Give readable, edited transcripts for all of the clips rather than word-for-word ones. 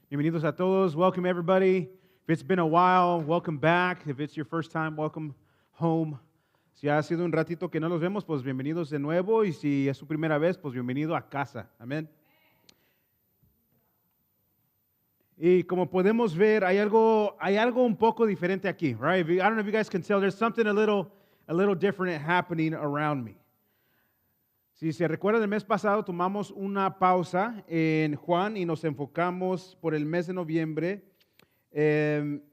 Bienvenidos a todos. Welcome everybody. If it's been a while, welcome back. If it's your first time, welcome home. Si ha sido un ratito que no los vemos, pues bienvenidos de nuevo. Y si es su primera vez, pues bienvenido a casa. Amén. Y como podemos ver, hay algo un poco diferente aquí, right? I don't know if you guys can tell, there's something a little different happening around me. Si se recuerdan, el mes pasado tomamos una pausa en Juan y nos enfocamos por el mes de noviembre en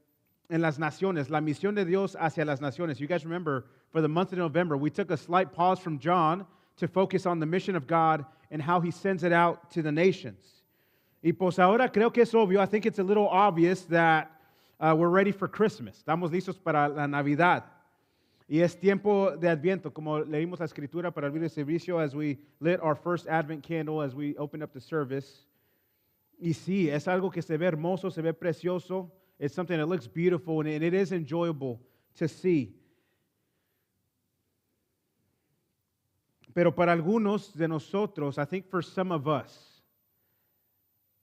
las naciones, la misión de Dios hacia las naciones. You guys remember, for the month of November, we took a slight pause from John to focus on the mission of God and how He sends it out to the nations. Y pues ahora creo que es obvio, I think it's a little obvious that we're ready for Christmas. Estamos listos para la Navidad. Y es tiempo de Adviento, como leímos la escritura para abrir el servicio, as we lit our first Advent candle, as we opened up the service. Y sí, es algo que se ve hermoso, se ve precioso. It's something that looks beautiful, and it is enjoyable to see. Pero para algunos de nosotros, I think for some of us,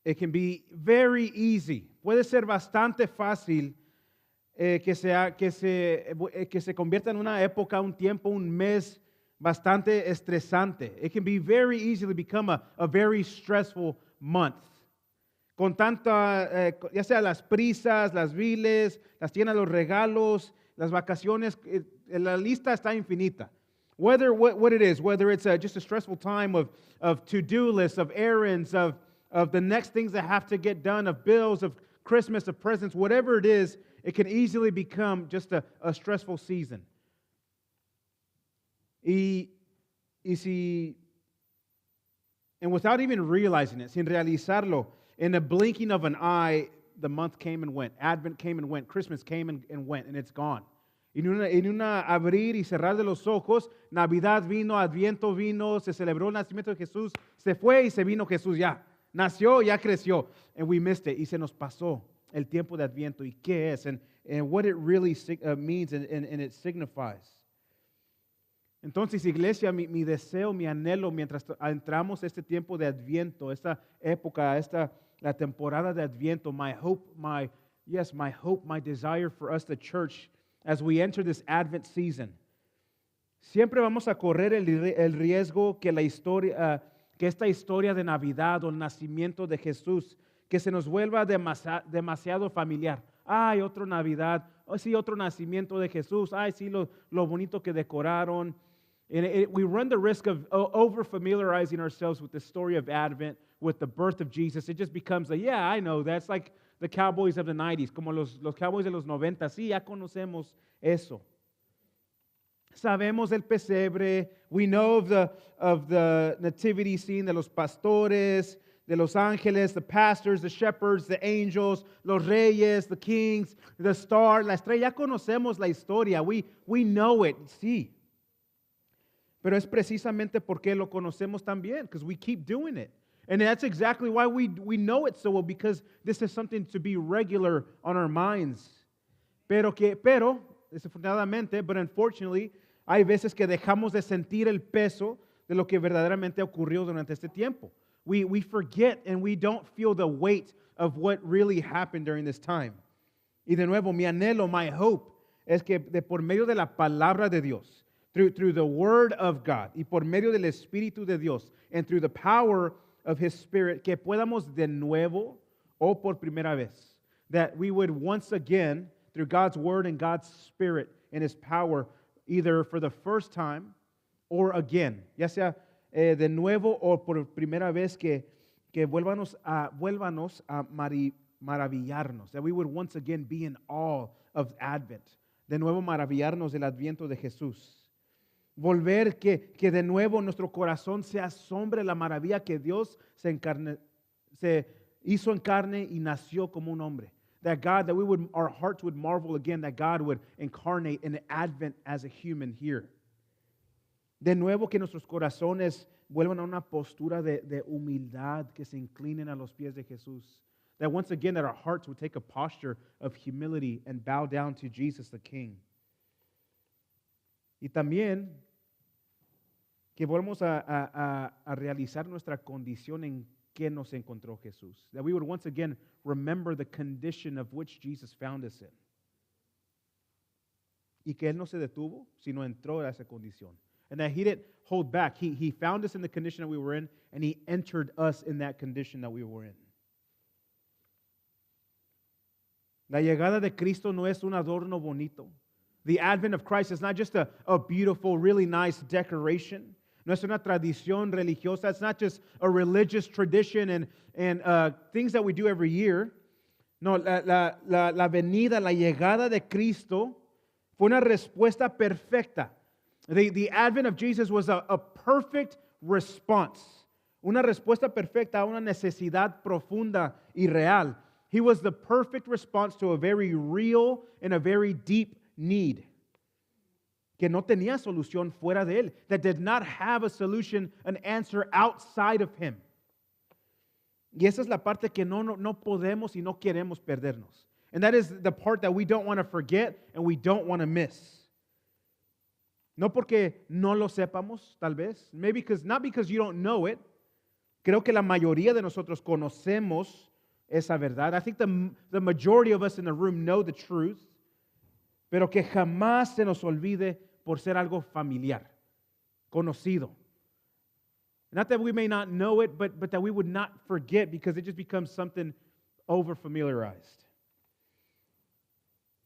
it can be very easy. Puede ser bastante fácil que se convierta en una época, un tiempo, un mes bastante estresante. It can be very easily become a very stressful month. Con tanta, ya sea las prisas, las viles, las tiendas, los regalos, las vacaciones, la lista está infinita. Whether what it is, whether it's just a stressful time of to-do lists, of errands, of the next things that have to get done, of bills, of Christmas, of presents, whatever it is, it can easily become just a stressful season. And without even realizing it, sin realizarlo, in a blinking of an eye, the month came and went. Advent came and went. Christmas came and went, and it's gone. En una abrir y cerrar de los ojos, Navidad vino, Adviento vino, se celebró el nacimiento de Jesús, se fue y se vino Jesús ya. Nació, ya creció, and we missed it, y se nos pasó el tiempo de Adviento, y qué es, and what it really means and it signifies. Entonces, iglesia, mi deseo, mi anhelo, mientras entramos este tiempo de Adviento, esta época, la temporada de Adviento, my hope, my desire for us, the church, as we enter this Advent season, siempre vamos a correr el riesgo que que esta historia de Navidad o el nacimiento de Jesús, que se nos vuelva demasiado familiar. Ay, otra Navidad, oh, sí, otro nacimiento de Jesús, ay, sí, lo bonito que decoraron. And we run the risk of over-familiarizing ourselves with the story of Advent, with the birth of Jesus. It just becomes yeah, I know, that's like the cowboys of the 90s, como los cowboys de los 90. Sí, ya conocemos eso. Sabemos del pesebre. We know of the nativity scene de los pastores, de los ángeles, the pastors, the shepherds, the angels, los reyes, the kings, the star, la estrella. Ya conocemos la historia. We know it. Sí. Pero es precisamente porque lo conocemos también, because we keep doing it. And that's exactly why we know it so well, because this is something to be regular on our minds. Pero, desafortunadamente, but unfortunately, hay veces que dejamos de sentir el peso de lo que verdaderamente ocurrió durante este tiempo. We forget and we don't feel the weight of what really happened during this time. Y de nuevo, mi anhelo, my hope, es que por medio de la palabra de Dios, through the Word of God, y por medio del Espíritu de Dios, and through the power of His Spirit, que podamos de nuevo, o por primera vez, that we would once again, through God's Word and God's Spirit and His power, either for the first time or again, ya sea de nuevo o por primera vez, que vuélvanos a maravillarnos, that we would once again be in awe of Advent, de nuevo maravillarnos del Adviento de Jesús. Volver que de nuevo nuestro corazón se asombre la maravilla que Dios se hizo en carne y nació como un hombre. That our hearts would marvel again, that God would incarnate in Advent as a human here. De nuevo que nuestros corazones vuelvan a una postura de humildad, que se inclinen a los pies de Jesús. That once again, that our hearts would take a posture of humility and bow down to Jesus the King. Y también que volvamos a realizar nuestra condición en qué nos encontró Jesús. That we would once again remember the condition of which Jesus found us in. Y que Él no se detuvo, sino entró a esa condición. And that He didn't hold back. He found us in the condition that we were in, and He entered us in that condition that we were in. La llegada de Cristo no es un adorno bonito. The advent of Christ is not just a beautiful, really nice decoration. No es una tradición religiosa. It's not just a religious tradition and things that we do every year. No, la venida, la llegada de Cristo fue una respuesta perfecta. The advent of Jesus was a perfect response. Una respuesta perfecta a una necesidad profunda y real. He was the perfect response to a very real and a very deep need. Que no tenía solución fuera de Él. That did not have a solution, an answer outside of Him. Y esa es la parte que no podemos y no queremos perdernos. And that is the part that we don't want to forget and we don't want to miss. No porque no lo sepamos, tal vez. Maybe not because you don't know it. Creo que la mayoría de nosotros conocemos esa verdad. I think the majority of us in the room know the truth. Pero que jamás se nos olvide por ser algo familiar, conocido. Not that we may not know it, but that we would not forget because it just becomes something over-familiarized.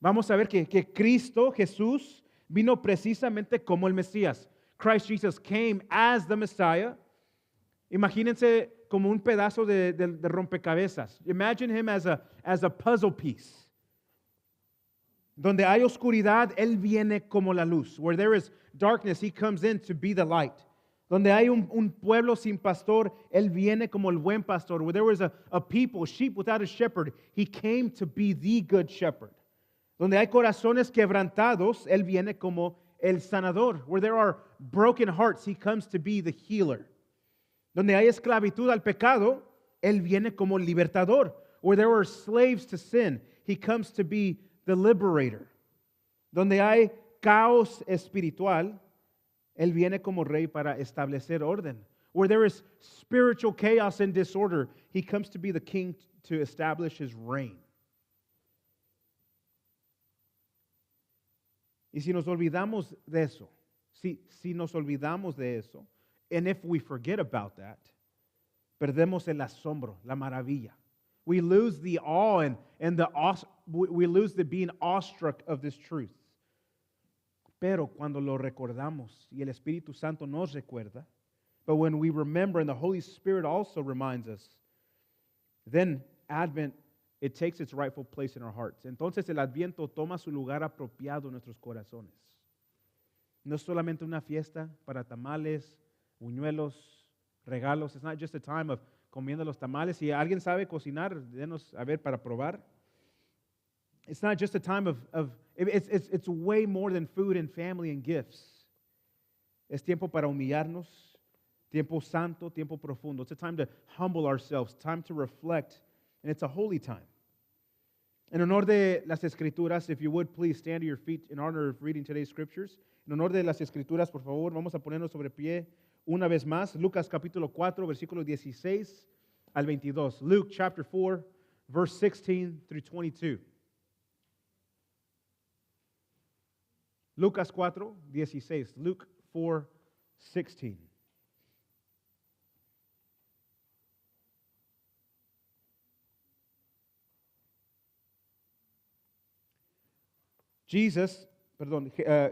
Vamos a ver que Cristo, Jesús, vino precisamente como el Mesías. Christ Jesus came as the Messiah. Imagínense como un pedazo de rompecabezas. Imagine him as a puzzle piece. Donde hay oscuridad, Él viene como la luz. Where there is darkness, He comes in to be the light. Donde hay un pueblo sin pastor, Él viene como el buen pastor. Where there was a people, sheep without a shepherd, He came to be the good shepherd. Donde hay corazones quebrantados, Él viene como el sanador. Where there are broken hearts, He comes to be the healer. Donde hay esclavitud al pecado, Él viene como libertador. Where there are slaves to sin, He comes to be the liberator. Donde hay caos espiritual, Él viene como rey para establecer orden. Where there is spiritual chaos and disorder, He comes to be the king to establish His reign. Y si nos olvidamos de eso, si nos olvidamos de eso, and if we forget about that, perdemos el asombro, la maravilla. We lose the awe and we lose the being awestruck of this truth. Pero cuando lo recordamos y el Espíritu Santo nos recuerda, but when we remember and the Holy Spirit also reminds us, then Advent, it takes its rightful place in our hearts. Entonces el Adviento toma su lugar apropiado en nuestros corazones. No es solamente una fiesta para tamales, buñuelos, regalos. It's not just a time of comiendo los tamales. Si alguien sabe cocinar, denos a ver para probar. It's not just a time of it's way more than food and family and gifts. Es tiempo para humillarnos, tiempo santo, tiempo profundo. It's a time to humble ourselves, time to reflect, and it's a holy time. En honor de las Escrituras, if you would please stand to your feet in honor of reading today's scriptures. En honor de las Escrituras, por favor, vamos a ponernos sobre pie una vez más. Lucas capítulo 4, versículo 16 al 22. Luke chapter 4, verse 16 through 22. Lucas 4, 16. Luke 4, 16.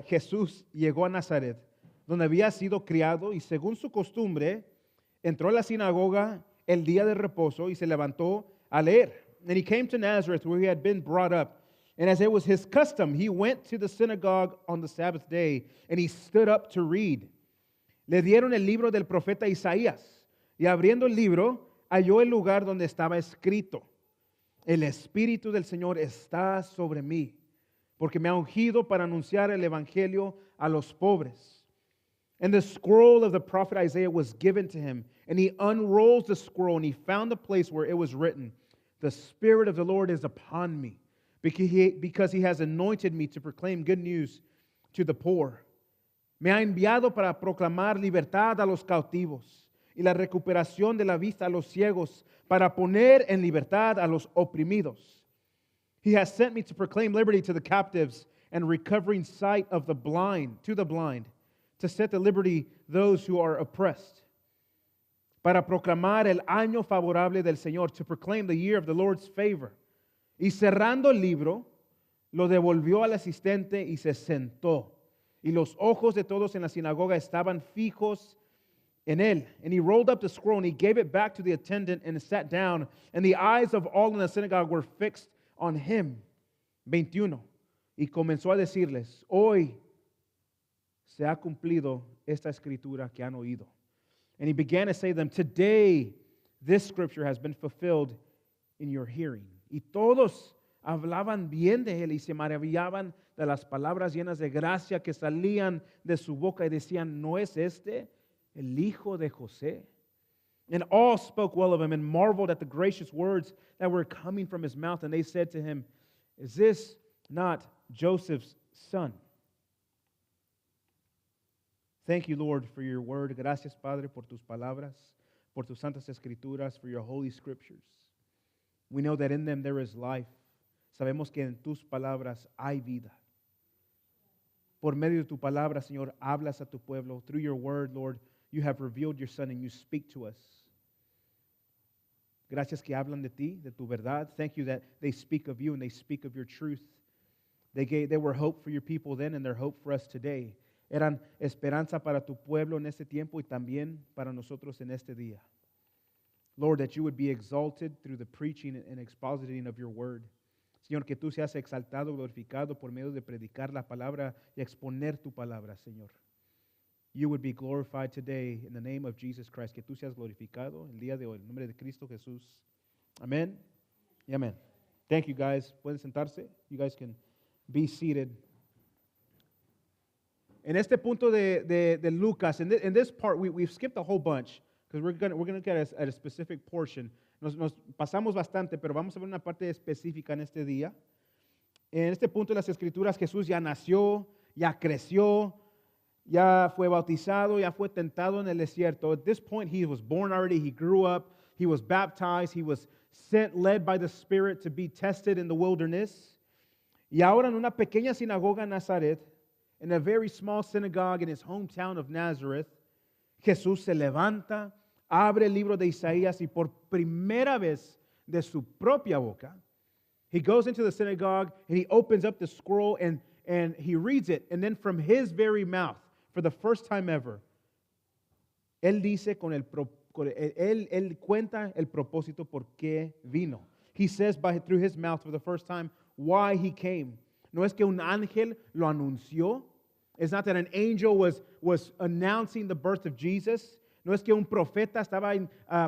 Jesús llegó a Nazaret, donde había sido criado, y según su costumbre, entró a la sinagoga el día de reposo y se levantó a leer. And he came to Nazareth, where he had been brought up. And as it was his custom, he went to the synagogue on the Sabbath day, and he stood up to read. Le dieron el libro del profeta Isaías, y abriendo el libro, halló el lugar donde estaba escrito: El Espíritu del Señor está sobre mí, porque me ha ungido para anunciar el evangelio a los pobres. And the scroll of the prophet Isaiah was given to him, and he unrolls the scroll, and he found the place where it was written, The Spirit of the Lord is upon me, because he has anointed me to proclaim good news to the poor. Me ha enviado para proclamar libertad a los cautivos y la recuperación de la vista a los ciegos, para poner en libertad a los oprimidos. He has sent me to proclaim liberty to the captives and recovering sight of the blind, to the blind, to set at liberty those who are oppressed, para proclamar el año favorable del Señor, to proclaim the year of the Lord's favor. Y cerrando el libro, lo devolvió al asistente y se sentó. Y los ojos de todos en la sinagoga estaban fijos en él. And he rolled up the scroll and he gave it back to the attendant and sat down. And the eyes of all in the synagogue were fixed on him. 21. Y comenzó a decirles, hoy se ha cumplido esta escritura que han oído. And he began to say to them, today this scripture has been fulfilled in your hearing. Y todos hablaban bien de él y se maravillaban de las palabras llenas de gracia que salían de su boca y decían, ¿no es este el hijo de José? And all spoke well of him and marveled at the gracious words that were coming from his mouth. And they said to him, is this not Joseph's son? Thank you, Lord, for your word. Gracias, Padre, por tus palabras, por tus santas escrituras, for your holy scriptures. We know that in them there is life. Sabemos que en tus palabras hay vida. Por medio de tu palabra, Señor, hablas a tu pueblo. Through your word, Lord, you have revealed your Son and you speak to us. Gracias que hablan de ti, de tu verdad. Thank you that they speak of you and they speak of your truth. They were hope for your people then and they're hope for us today. Eran esperanza para tu pueblo en este tiempo y también para nosotros en este día. Lord, that you would be exalted through the preaching and expositing of your word. Señor, que tú seas exaltado, glorificado por medio de predicar la palabra y exponer tu palabra, Señor. You would be glorified today in the name of Jesus Christ. Que tú seas glorificado el día de hoy, en el nombre de Cristo Jesús. Amén y amén. Thank you, guys. Pueden sentarse. You guys can be seated. En este punto de Lucas, in this part, we've skipped a whole bunch because we're going to look at a specific portion. Nos pasamos bastante, pero vamos a ver una parte específica en este día. En este punto de las Escrituras, Jesús ya nació, ya creció, ya fue bautizado, ya fue tentado en el desierto. At this point, he was born already, he grew up, he was baptized, he was sent, led by the Spirit to be tested in the wilderness. Y ahora en una pequeña sinagoga en Nazaret, in a very small synagogue in his hometown of Nazareth, Jesús se levanta, abre el libro de Isaías y por primera vez de su propia boca, he goes into the synagogue and he opens up the scroll and he reads it. And then from his very mouth, for the first time ever, él dice él cuenta el propósito por qué vino. He says through his mouth for the first time why he came. No es que un ángel lo anunció. It's not that an angel was announcing the birth of Jesus. No es que un profeta estaba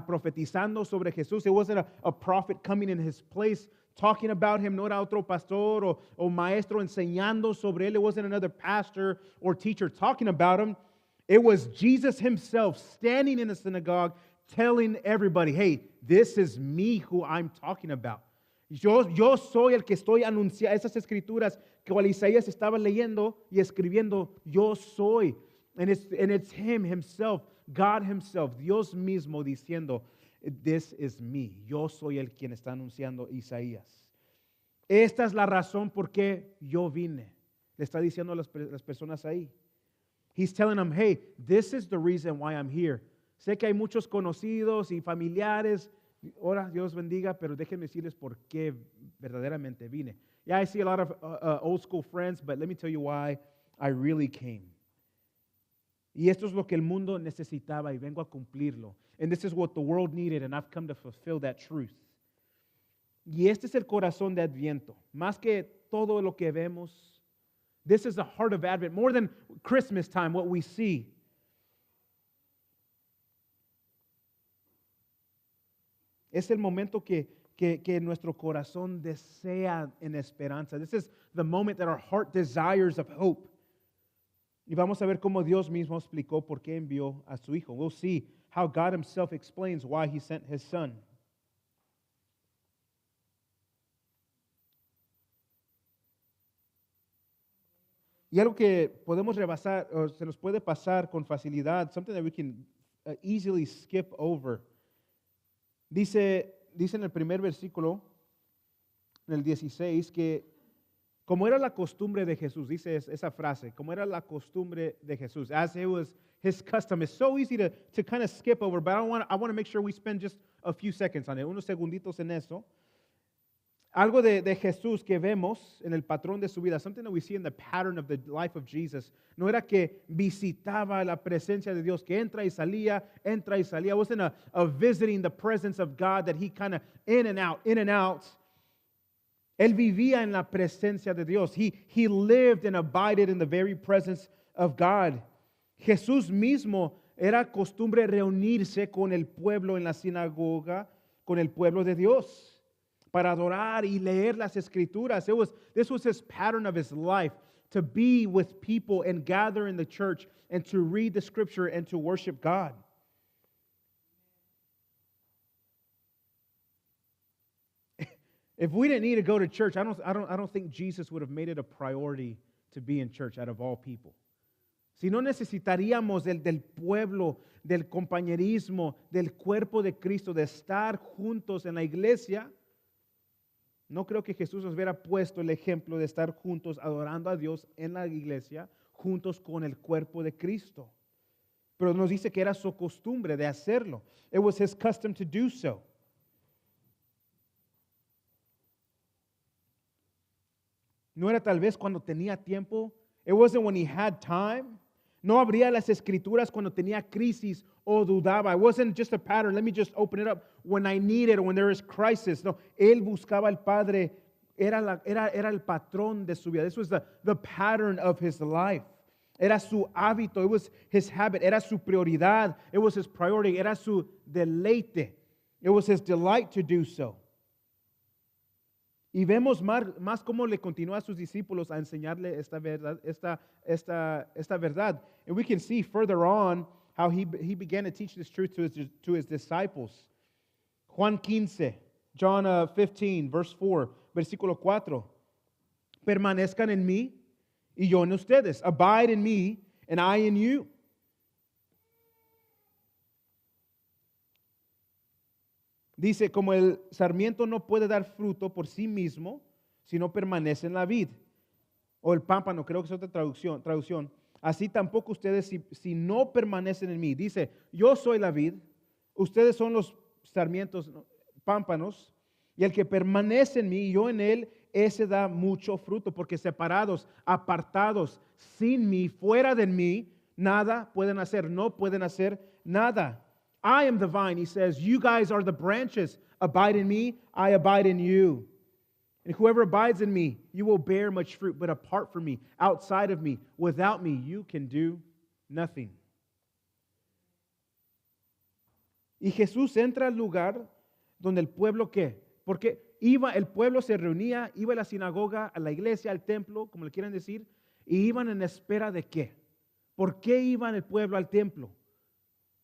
profetizando sobre Jesús. It wasn't a prophet coming in his place talking about him. No era otro pastor o maestro enseñando sobre él. It wasn't another pastor or teacher talking about him. It was Jesus himself standing in the synagogue telling everybody, hey, this is me who I'm talking about. Yo soy el que estoy anunciando esas escrituras que cual Isaías estaba leyendo y escribiendo. Yo soy. And it's him himself, God himself, Dios mismo diciendo, this is me. Yo soy el quien está anunciando Isaías. Esta es la razón por qué yo vine. Le está diciendo a las personas ahí. He's telling them, hey, this is the reason why I'm here. Sé que hay muchos conocidos y familiares. Ahora Dios bendiga, pero déjenme decirles por qué verdaderamente vine. Yeah, I see a lot of old school friends, but let me tell you why I really came. Y esto es lo que el mundo necesitaba y vengo a cumplirlo. And this is what the world needed and I've come to fulfill that truth. Y este es el corazón de Adviento. Más que todo lo que vemos, this is the heart of Advent. More than Christmas time, what we see. Es el momento que nuestro corazón desea en esperanza. This is the moment that our heart desires of hope. Y vamos a ver cómo Dios mismo explicó por qué envió a su Hijo. We'll see how God himself explains why he sent his Son. Y algo que podemos rebasar, o se nos puede pasar con facilidad, something that we can easily skip over. Dice en el primer versículo, en el 16, que como era la costumbre de Jesús, dice esa frase, como era la costumbre de Jesús, as it was his custom. It's so easy to kind of skip over, but I want to make sure we spend just a few seconds on it, unos segunditos en eso. Algo de Jesús que vemos en el patrón de su vida, something that we see in the pattern of the life of Jesus, no era que visitaba la presencia de Dios, que entra y salía. It wasn't a visiting the presence of God that he kind of in and out. Él vivía en la presencia de Dios. He lived and abided in the very presence of God. Jesús mismo era costumbre reunirse con el pueblo en la sinagoga, con el pueblo de Dios, para adorar y leer las escrituras. This was his pattern of his life, to be with people and gather in the church and to read the scripture and to worship God. If we didn't need to go to church, I don't think Jesus would have made it a priority to be in church out of all people. Si no necesitaríamos del pueblo, del compañerismo, del cuerpo de Cristo, de estar juntos en la iglesia, no creo que Jesús nos hubiera puesto el ejemplo de estar juntos adorando a Dios en la iglesia, juntos con el cuerpo de Cristo. Pero nos dice que era su costumbre de hacerlo. It was his custom to do so. No era tal vez cuando tenía tiempo. It wasn't when he had time. No abría las escrituras cuando tenía crisis o dudaba. It wasn't just a pattern. Let me just open it up when I need it or when there is crisis. No, él buscaba al Padre. Era el patrón de su vida. This was the pattern of his life. Era su hábito. It was his habit. Era su prioridad. It was his priority. Era su deleite. It was his delight to do so. Y vemos más cómo le continúa a sus discípulos a enseñarle esta verdad. And we can see further on how he began to teach this truth to his disciples. Juan 15, John 15, verse 4, versículo 4. Permanezcan en mí y yo en ustedes. Abide in me and I in you. Dice, como el sarmiento no puede dar fruto por sí mismo si no permanece en la vid. O el pámpano, creo que es otra traducción. Así tampoco ustedes si no permanecen en mí. Dice, yo soy la vid, ustedes son los sarmientos, pámpanos, y el que permanece en mí y yo en él, ese da mucho fruto, porque separados, apartados, sin mí, fuera de mí, nada pueden hacer, no pueden hacer nada. I am the vine, he says. You guys are the branches. Abide in me, I abide in you. And whoever abides in me, you will bear much fruit. But apart from me, outside of me, without me, you can do nothing. Y Jesús entra al lugar donde el pueblo, ¿qué? Porque el pueblo se reunía, iba a la sinagoga, a la iglesia, al templo, como le quieran decir, y iban en espera de ¿qué? ¿Por qué iban el pueblo al templo?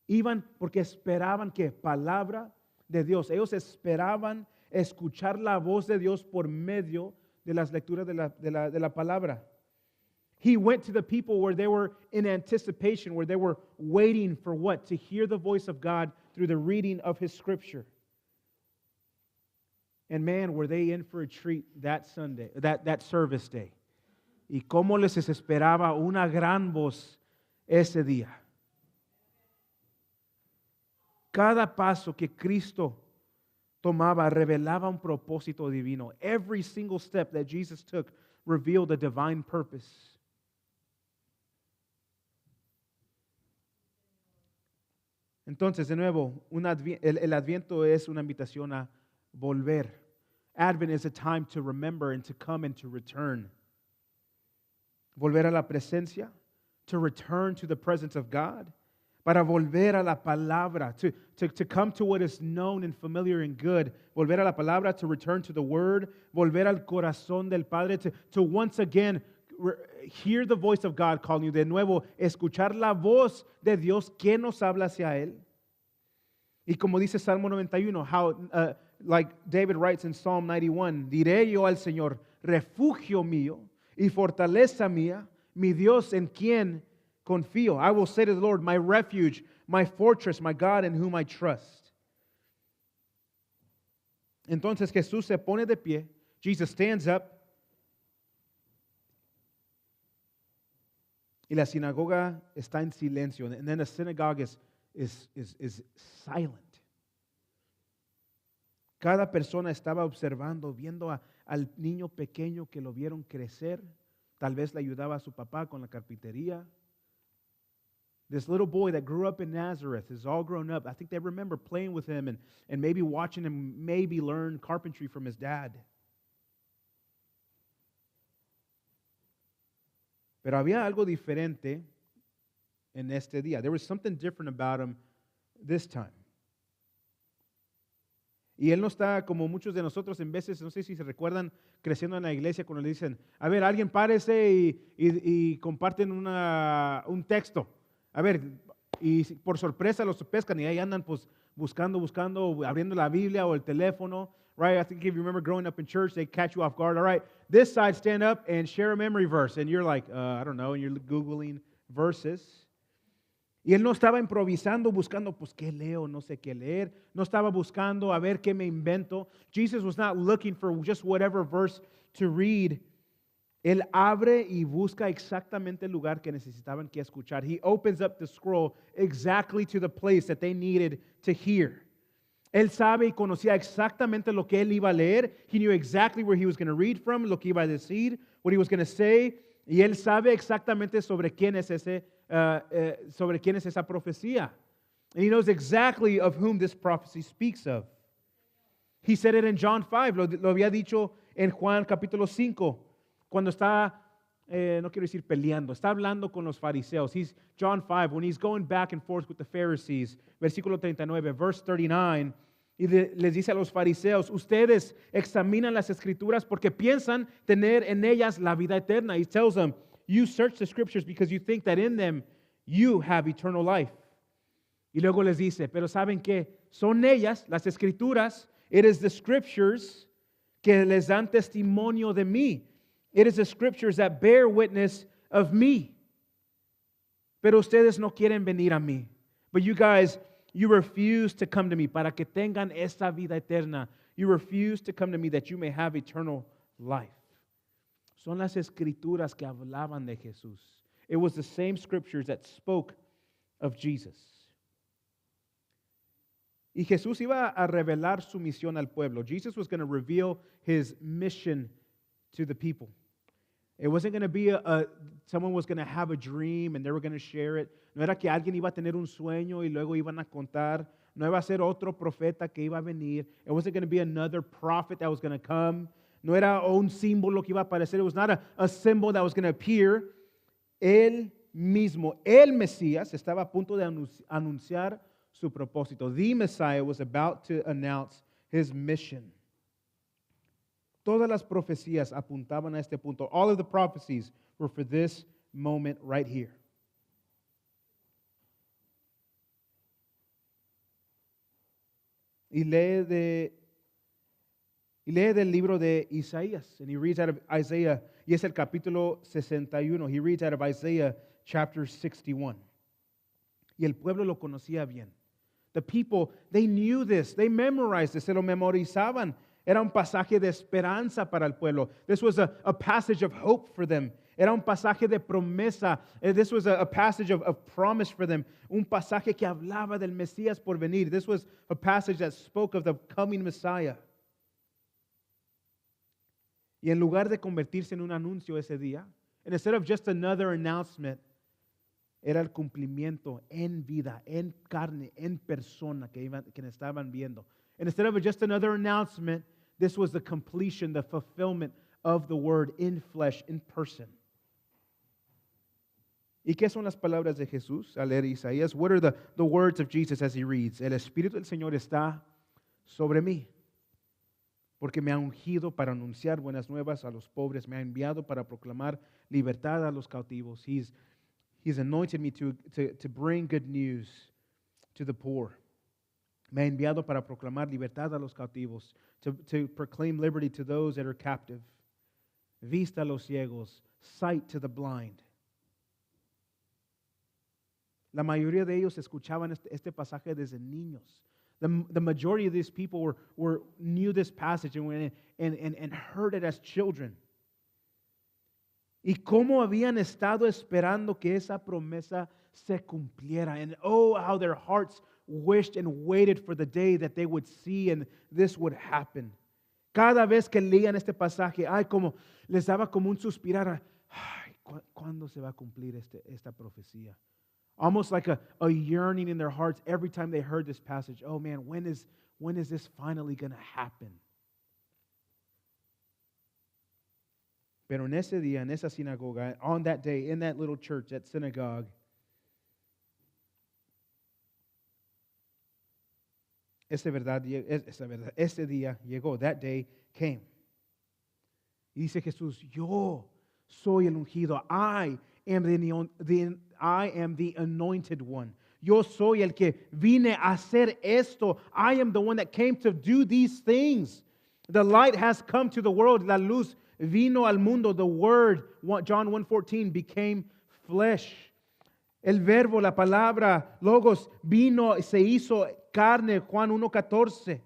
Iban porque esperaban que palabra de Dios. Ellos esperaban escuchar la voz de Dios por medio de las lecturas de la palabra. He went to the people where they were in anticipation, where they were waiting for what? To hear the voice of God through the reading of His Scripture. And man, were they in for a treat that Sunday, that service day. Y cómo les esperaba una gran voz ese día. Cada paso que Cristo tomaba revelaba un propósito divino. Every single step that Jesus took revealed a divine purpose. Entonces, de nuevo, el Adviento es una invitación a volver. Advent is a time to remember and to come and to return. Volver a la presencia, to return to the presence of God. Para volver a la palabra, to come to what is known and familiar and good. Volver a la palabra, to return to the Word. Volver al corazón del Padre, to once again hear the voice of God calling you. De nuevo, escuchar la voz de Dios que nos habla hacia Él. Y como dice Salmo 91, how, like David writes in Psalm 91, diré yo al Señor, refugio mío y fortaleza mía, mi Dios en quien confío. I will say to the Lord, my refuge, my fortress, my God in whom I trust. Entonces Jesús se pone de pie. Jesus stands up. Y la sinagoga está en silencio. And then the synagogue is silent. Cada persona estaba observando, viendo al niño pequeño que lo vieron crecer. Tal vez le ayudaba a su papá con la carpintería. This little boy that grew up in Nazareth is all grown up. I think they remember playing with him and maybe watching him maybe learn carpentry from his dad. Pero había algo diferente en este día. There was something different about him this time. Y él no está como muchos de nosotros en veces, no sé si se recuerdan, creciendo en la iglesia cuando le dicen, a ver, alguien párese y comparten un texto. A ver, y por sorpresa los pescan y ahí andan pues buscando, abriendo la Biblia o el teléfono. Right? I think if you remember growing up in church, they catch you off guard. All right, this side, stand up and share a memory verse. And you're like, I don't know, and you're Googling verses. Y él no estaba improvisando, buscando, pues, ¿qué leo? No sé qué leer. No estaba buscando a ver qué me invento. Jesus was not looking for just whatever verse to read. Él abre y busca exactamente el lugar que necesitaban que escuchar. He opens up the scroll exactly to the place that they needed to hear. Él sabe y conocía exactamente lo que él iba a leer. He knew exactly where he was going to read from, lo que iba a decir, what he was going to say. Y él sabe exactamente sobre quién es esa profecía. And he knows exactly of whom this prophecy speaks of. He said it in John 5, lo había dicho en Juan capítulo 5, cuando está, no quiero decir peleando, está hablando con los fariseos. John 5, when he's going back and forth with the Pharisees, versículo 39, verse 39, y les dice a los fariseos, ustedes examinan las escrituras porque piensan tener en ellas la vida eterna. He tells them, you search the scriptures because you think that in them you have eternal life. Y luego les dice, pero ¿saben qué? Son ellas, las escrituras, it is the scriptures que les dan testimonio de mí. It is the scriptures that bear witness of me. Pero ustedes no quieren venir a mí. But you guys, you refuse to come to me para que tengan esta vida eterna. You refuse to come to me that you may have eternal life. Son las escrituras que hablaban de Jesús. It was the same scriptures that spoke of Jesus. Y Jesús iba a revelar su misión al pueblo. Jesus was going to reveal his mission to the people. It wasn't going to be someone was going to have a dream and they were going to share it. No era que alguien iba a tener un sueño y luego iban a contar. No iba a ser otro profeta que iba a venir. It wasn't going to be another prophet that was going to come. No era un símbolo que iba a aparecer. It was not a symbol that was going to appear. Él mismo, el Mesías, estaba a punto de anunciar su propósito. The Messiah was about to announce his mission. Todas las profecías apuntaban a este punto. All of the prophecies were for this moment right here. Y lee del libro de Isaías. And he reads out of Isaiah. Y es el capítulo 61. He reads out of Isaiah chapter 61. Y el pueblo lo conocía bien. The people, they knew this. They memorized this. Se lo memorizaban. Era un pasaje de esperanza para el pueblo. This was a passage of hope for them. Era un pasaje de promesa. This was a passage of promise for them. Un pasaje que hablaba del Mesías por venir. This was a passage that spoke of the coming Messiah. Y en lugar de convertirse en un anuncio ese día, and instead of just another announcement, era el cumplimiento en vida, en carne, en persona que estaban viendo. And instead of just another announcement, this was the completion, the fulfillment of the word in flesh, in person. ¿Y qué son las palabras de Jesús al leer Isaías? What are the words of Jesus as he reads? El Espíritu del Señor está sobre mí, porque me ha ungido para anunciar buenas nuevas a los pobres, me ha enviado para proclamar libertad a los cautivos. He's anointed me to bring good news to the poor. Me ha enviado para proclamar libertad a los cautivos, to proclaim liberty to those that are captive, vista a los ciegos, sight to the blind. La mayoría de ellos escuchaban este pasaje desde niños. The majority of these people knew this passage and heard it as children. Y cómo habían estado esperando que esa promesa se cumpliera. And oh, how their hearts wished and waited for the day that they would see and this would happen. Cada vez que leían este pasaje, como les daba como un suspirar. ¿Cuándo se va a cumplir esta profecía? Almost like a yearning in their hearts every time they heard this passage. Oh man, when is this finally going to happen? Pero en ese día, en esa sinagoga, on that day, in that little church, that synagogue, ese día llegó. That day came. Y dice Jesús, yo soy el ungido. I am the anointed one. Yo soy el que vine a hacer esto. I am the one that came to do these things. The light has come to the world. La luz vino al mundo. The word, John 1:14, became flesh. El verbo, la palabra, logos, vino, se hizo carne. Juan 1:14.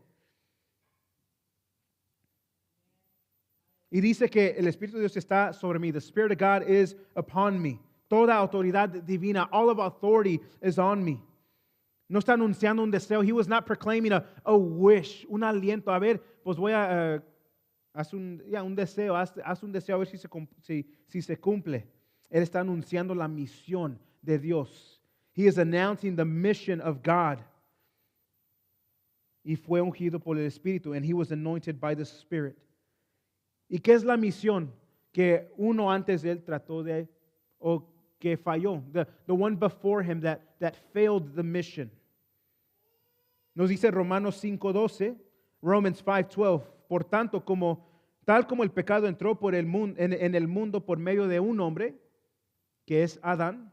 Y dice que el Espíritu de Dios está sobre mí. The Spirit of God is upon me. Toda autoridad divina, all of authority is on me. No está anunciando un deseo. He was not proclaiming a wish, un aliento. A ver, pues voy a haz un deseo, haz un deseo a ver si se cumple. Él está anunciando la misión de Dios. He is announcing the mission of God. Y fue ungido por el Espíritu, and he was anointed by the Spirit. ¿Y qué es la misión que uno antes de él trató de, o que falló? The one before him that failed the mission. Nos dice Romanos 5:12, Romans 5:12, por tanto, tal como el pecado entró por el mundo, en el mundo por medio de un hombre, que es Adán,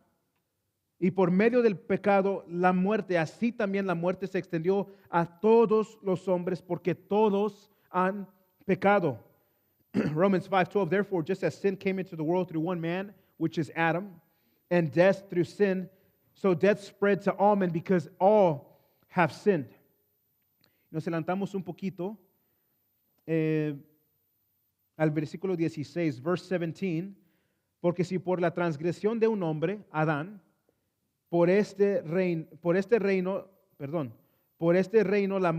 y por medio del pecado la muerte, así también la muerte se extendió a todos los hombres, porque todos han pecado. Romans 5:12, therefore, just as sin came into the world through one man, which is Adam, and death through sin, so death spread to all men because all have sinned. Nos adelantamos un poquito al versículo 16, verse 17, porque si por la transgresión de un hombre, Adán, por este reino reinó la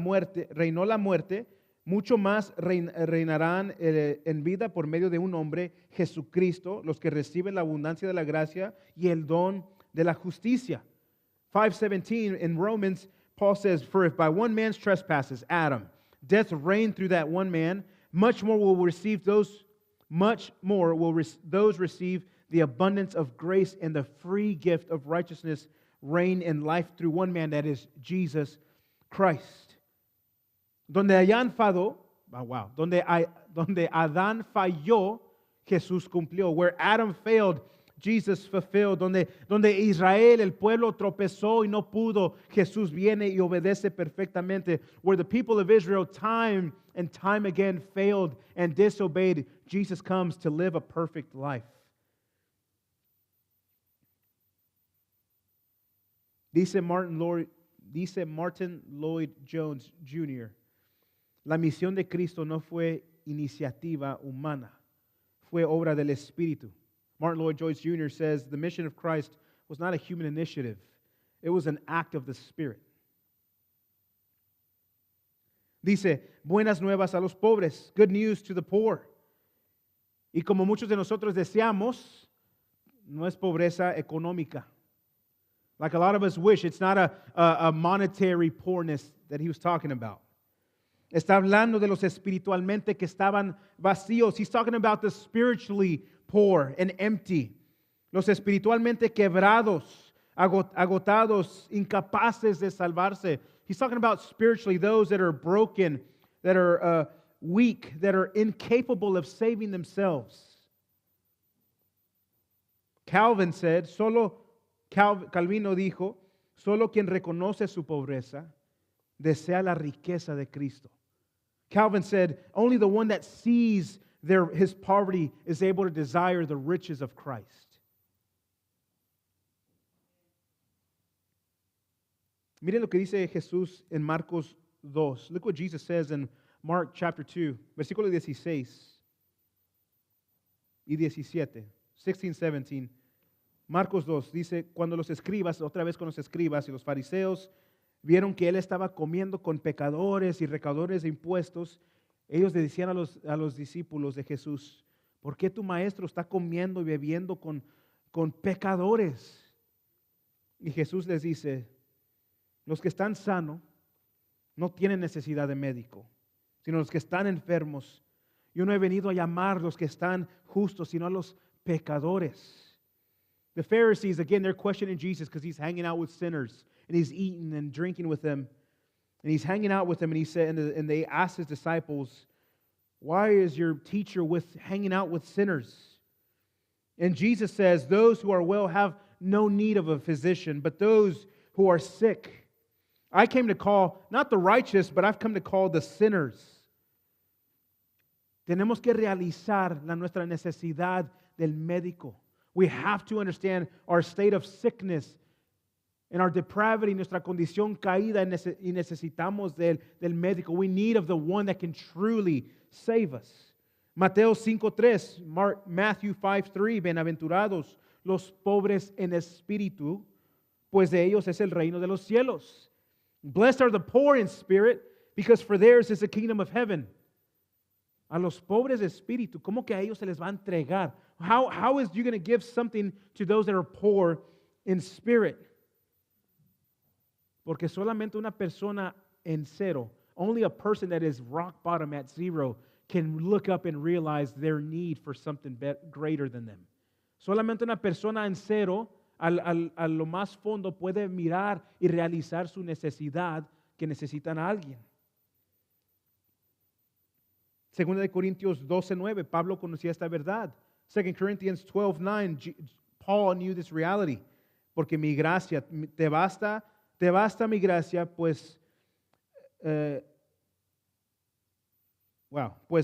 muerte, mucho más reinarán en vida por medio de un hombre, Jesucristo, los que reciben la abundancia de la gracia y el don de la justicia. 5:17 in Romans, Paul says, for if by one man's trespasses, Adam, death reigned through that one man, much more will those receive the abundance of grace and the free gift of righteousness reign in life through one man, that is Jesus Christ. Donde Adán falló, Jesús cumplió. Where Adam failed, Jesus fulfilled. Donde Israel, el pueblo, tropezó y no pudo, Jesús viene y obedece perfectamente. Where the people of Israel time and time again failed and disobeyed, Jesus comes to live a perfect life. Dice Martin Lloyd Jones Jr., la misión de Cristo no fue iniciativa humana, fue obra del Espíritu. Martin Lloyd Jones Jr. says the mission of Christ was not a human initiative, it was an act of the Spirit. Dice, buenas nuevas a los pobres, good news to the poor. Y como muchos de nosotros deseamos, no es pobreza económica. Like a lot of us wish, it's not a monetary poorness that he was talking about. Está hablando de los espiritualmente que estaban vacíos. He's talking about the spiritually poor and empty. Los espiritualmente quebrados, agotados, incapaces de salvarse. He's talking about spiritually those that are broken, that are weak, that are incapable of saving themselves. Calvino dijo, solo quien reconoce su pobreza desea la riqueza de Cristo. Calvin said, only the one that sees his poverty is able to desire the riches of Christ. Miren lo que dice Jesús en Marcos 2. Look what Jesus says in Mark chapter 2, versículo 16 y 17. 16, 17. Marcos 2 dice, cuando los escribas, otra vez con los escribas y los fariseos, vieron que él estaba comiendo con pecadores y recaudadores de impuestos, ellos le decían a los discípulos de Jesús, ¿por qué tu maestro está comiendo y bebiendo con pecadores? Y Jesús les dice, los que están sanos no tienen necesidad de médico, sino los que están enfermos. Yo no he venido a llamar a los que están justos, sino a los pecadores. The Pharisees, again, they're questioning Jesus because he's hanging out with sinners and he's eating and drinking with them. And he's hanging out with them, and he said, and they asked his disciples, why is your teacher hanging out with sinners? And Jesus says, those who are well have no need of a physician, but those who are sick. I came to call not the righteous, but I've come to call the sinners. Tenemos que realizar nuestra necesidad del médico. We have to understand our state of sickness and our depravity, nuestra condición caída, y necesitamos del médico. We need of the one that can truly save us. Mateo 5:3, Matthew 5:3, bienaventurados los pobres en espíritu, pues de ellos es el reino de los cielos. Blessed are the poor in spirit, because for theirs is the kingdom of heaven. A los pobres de espíritu, ¿cómo que a ellos se les va a entregar? How is you going to give something to those that are poor in spirit? Porque solamente una persona en cero, only a person that is rock bottom at zero, can look up and realize their need for something greater than them. Solamente una persona en cero, a lo más fondo, puede mirar y realizar su necesidad que necesitan a alguien. Segunda de Corintios 12:9, Pablo conocía esta verdad. 2 Corinthians 12:9, Paul knew this reality. Porque mi gracia, te basta mi gracia, pues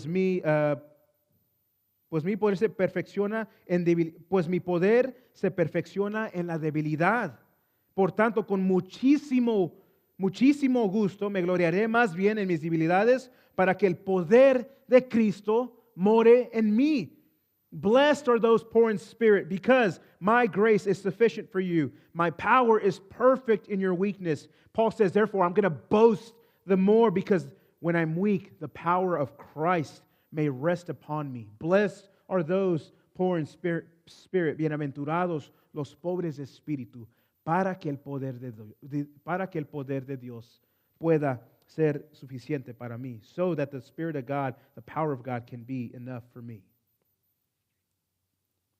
mi poder se perfecciona mi poder se perfecciona en la debilidad. Por tanto, con muchísimo gusto me gloriaré más bien en mis debilidades para que el poder de Cristo more en mí. Blessed are those poor in spirit, because my grace is sufficient for you. My power is perfect in your weakness. Paul says, therefore, I'm going to boast the more, because when I'm weak, the power of Christ may rest upon me. Blessed are those poor in spirit, bienaventurados los pobres de espíritu, para que el poder de Dios pueda ser suficiente para mí, so that the Spirit of God, the power of God, can be enough for me.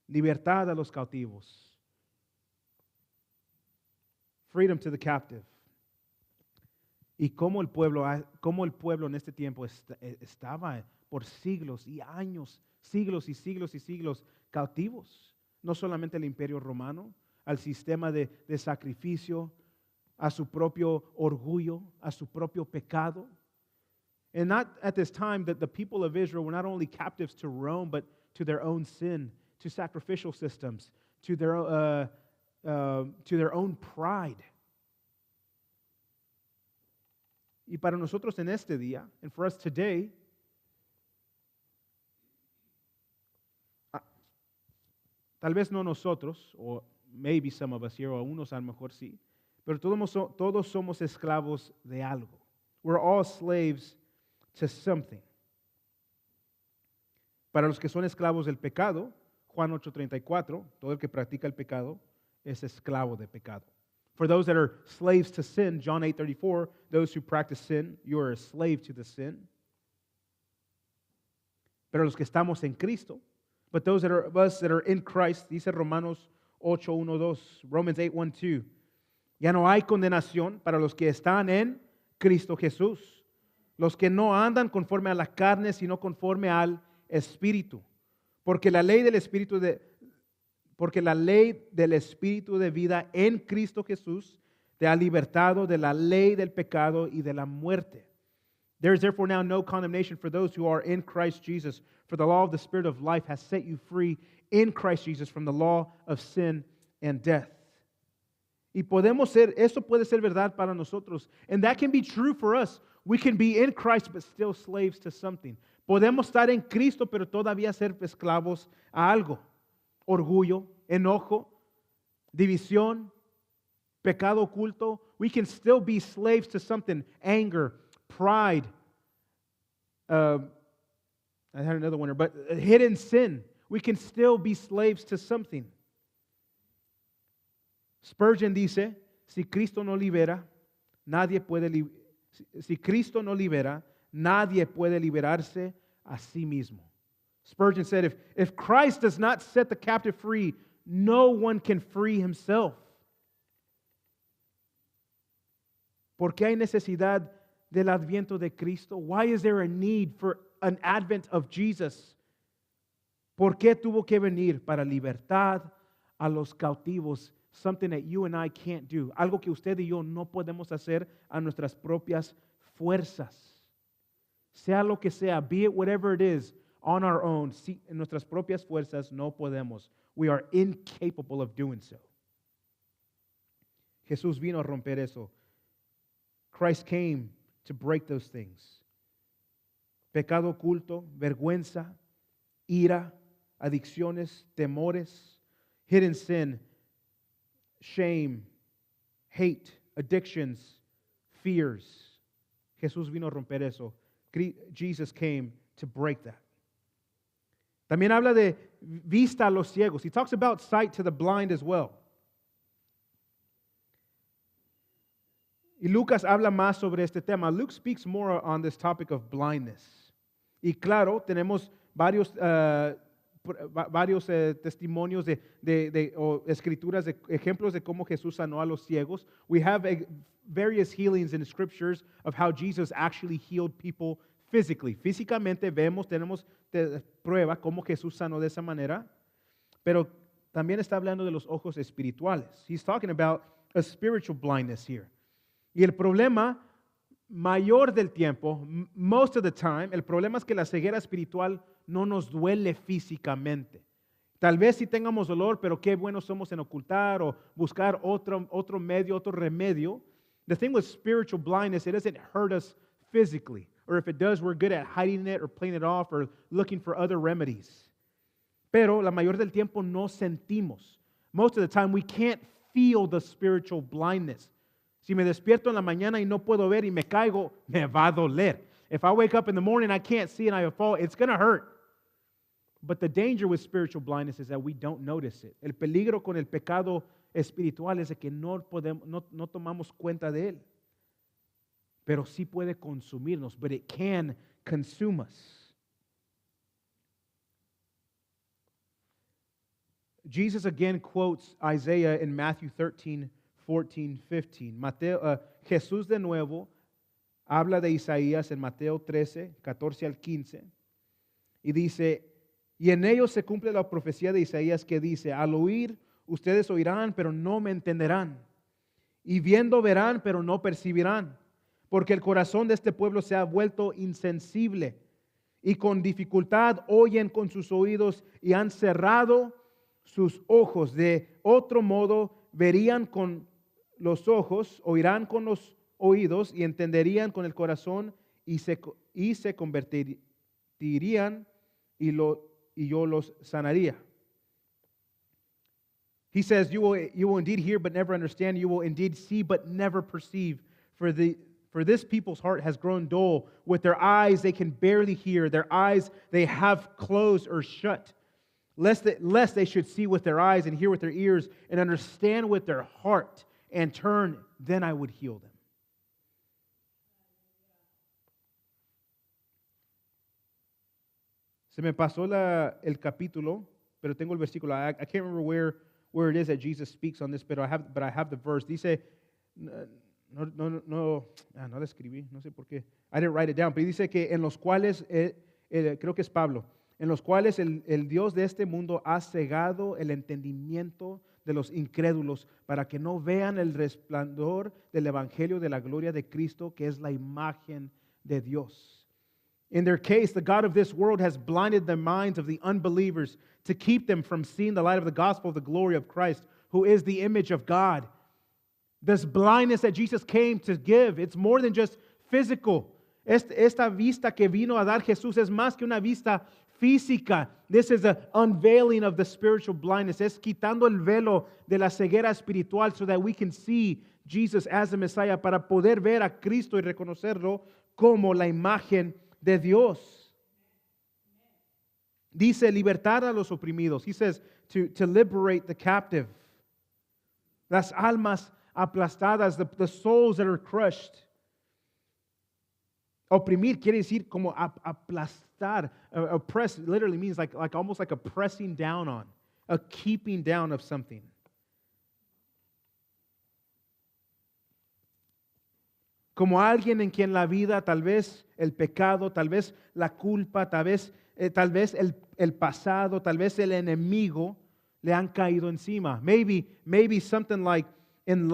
Libertad a los cautivos. Freedom to the captive. Y cómo el pueblo en este tiempo estaba por siglos y años, siglos y siglos y siglos cautivos. No solamente el imperio romano, al sistema de sacrificio, a su propio orgullo, a su propio pecado. And not at this time that the people of Israel were not only captives to Rome, but to their own sin, to sacrificial systems, to their own pride. Y para nosotros en este día, and for us today, tal vez no nosotros, or maybe some of us here, o unos a lo mejor sí, pero todos somos esclavos de algo. We're all slaves to something. Para los que son esclavos del pecado, Juan 8:34, todo el que practica el pecado es esclavo de pecado. For those that are slaves to sin, John 8:34, those who practice sin, you are a slave to the sin. Pero los que estamos en Cristo, but those of us that are in Christ, dice Romanos 8:1-2, Romans 8:1-2, ya no hay condenación para los que están en Cristo Jesús, los que no andan conforme a la carne, sino conforme al Espíritu. Porque la ley del Espíritu de vida en Cristo Jesús te ha libertado de la ley del pecado y de la muerte. There is therefore now no condemnation for those who are in Christ Jesus, for the law of the Spirit of life has set you free in Christ Jesus from the law of sin and death. Y podemos ser, eso puede ser verdad para nosotros. And that can be true for us. We can be in Christ but still slaves to something. Podemos estar en Cristo pero todavía ser esclavos a algo. Orgullo, enojo, división, pecado oculto. We can still be slaves to something. Anger, pride. I had another one here, but hidden sin. We can still be slaves to something. Spurgeon dice, si Cristo no libera, si Cristo no libera, nadie puede liberarse a sí mismo. Spurgeon said, if Christ does not set the captive free, no one can free himself. ¿Por qué hay necesidad del adviento de Cristo? Why is there a need for an advent of Jesus? ¿Por qué tuvo que venir? Para libertad a los cautivos. Something that you and I can't do. Algo que usted y yo no podemos hacer a nuestras propias fuerzas. Sea lo que sea, be it whatever it is, on our own, en nuestras propias fuerzas no podemos. We are incapable of doing so. Jesús vino a romper eso. Christ came to break those things. Pecado oculto, vergüenza, ira, adicciones, temores, hidden sin, shame, hate, addictions, fears. Jesús vino a romper eso. Jesus came to break that. También habla de vista a los ciegos. He talks about sight to the blind as well. Y Lucas habla más sobre este tema. Luke speaks more on this topic of blindness. Y claro, tenemos varios testimonios o escrituras, de ejemplos de cómo Jesús sanó a los ciegos. We have various healings in the scriptures of how Jesus actually healed people physically. Físicamente tenemos prueba cómo Jesús sanó de esa manera, pero también está hablando de los ojos espirituales. He's talking about a spiritual blindness here. Y el problema mayor del tiempo, most of the time, el problema es que la ceguera espiritual no nos duele físicamente. Tal vez sí tengamos dolor, pero qué buenos somos en ocultar o buscar otro medio, otro remedio. The thing with spiritual blindness, it doesn't hurt us physically. Or if it does, we're good at hiding it or playing it off or looking for other remedies. Pero la mayor del tiempo no sentimos. Most of the time, we can't feel the spiritual blindness. Si me despierto en la mañana y no puedo ver y me caigo, me va a doler. If I wake up in the morning, I can't see and I fall, it's going to hurt. But the danger with spiritual blindness is that we don't notice it. El peligro con el pecado espiritual es de que no tomamos cuenta de él. Pero sí puede consumirnos, but it can consume us. Jesus again quotes Isaiah in Matthew 13, 14, 15. Jesús de nuevo habla de Isaías en Mateo 13, 14 al 15. Y dice, y en ellos se cumple la profecía de Isaías que dice, al oír ustedes oirán, pero no me entenderán. Y viendo verán, pero no percibirán. Porque el corazón de este pueblo se ha vuelto insensible. Y con dificultad oyen con sus oídos y han cerrado sus ojos. De otro modo verían con los ojos, oirán con los oídos y entenderían con el corazón y se convertirían y yo los sanaría. He says, you will indeed hear but never understand. You will indeed see but never perceive. For this people's heart has grown dull. With their eyes they can barely hear. Their eyes they have closed or shut. Lest they should see with their eyes and hear with their ears and understand with their heart and turn, then I would heal them. Se me pasó el capítulo, pero tengo el versículo. I can't remember where it is that Jesus speaks on this, but I have the verse. Dice, no lo escribí, no sé por qué. I didn't write it down, pero dice que en los cuales, creo que es Pablo, en los cuales el Dios de este mundo ha cegado el entendimiento de los incrédulos para que no vean el resplandor del evangelio de la gloria de Cristo, que es la imagen de Dios. In their case, the God of this world has blinded the minds of the unbelievers to keep them from seeing the light of the gospel of the glory of Christ, who is the image of God. This blindness that Jesus came to give, it's more than just physical. Esta vista que vino a dar Jesús es más que una vista física. This is the unveiling of the spiritual blindness. Es quitando el velo de la ceguera espiritual so that we can see Jesus as the Messiah, para poder ver a Cristo y reconocerlo como la imagen de Dios. Dice libertar a los oprimidos. He says to liberate the captive. Las almas aplastadas, the souls that are crushed. Oprimir quiere decir como aplastar. Oppress literally means like almost like a pressing down on, a keeping down of something. Como alguien en quien la vida, tal vez el pecado, tal vez la culpa, tal vez el pasado, tal vez el enemigo le han caído encima. Maybe something like in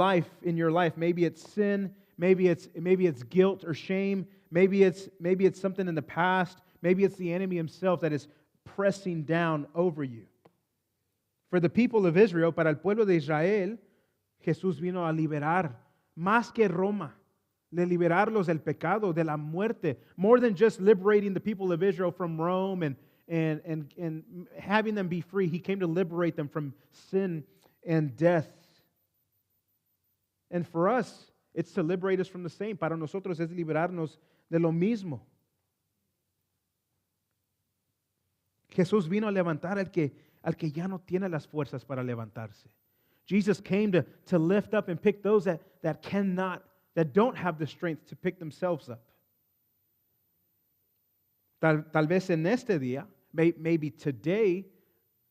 your life, maybe it's sin, maybe it's guilt or shame, maybe it's something in the past, maybe it's the enemy himself that is pressing down over you. For the people of Israel, para el pueblo de Israel, Jesús vino a liberar más que Roma. De liberarlos del pecado, de la muerte. More than just liberating the people of Israel from Rome and having them be free. He came to liberate them from sin and death. And for us, it's to liberate us from the same. Para nosotros es liberarnos de lo mismo. Jesús vino a levantar al que ya no tiene las fuerzas para levantarse. Jesus came to lift up and pick those that cannot, that don't have the strength to pick themselves up. Tal vez en este día, maybe today,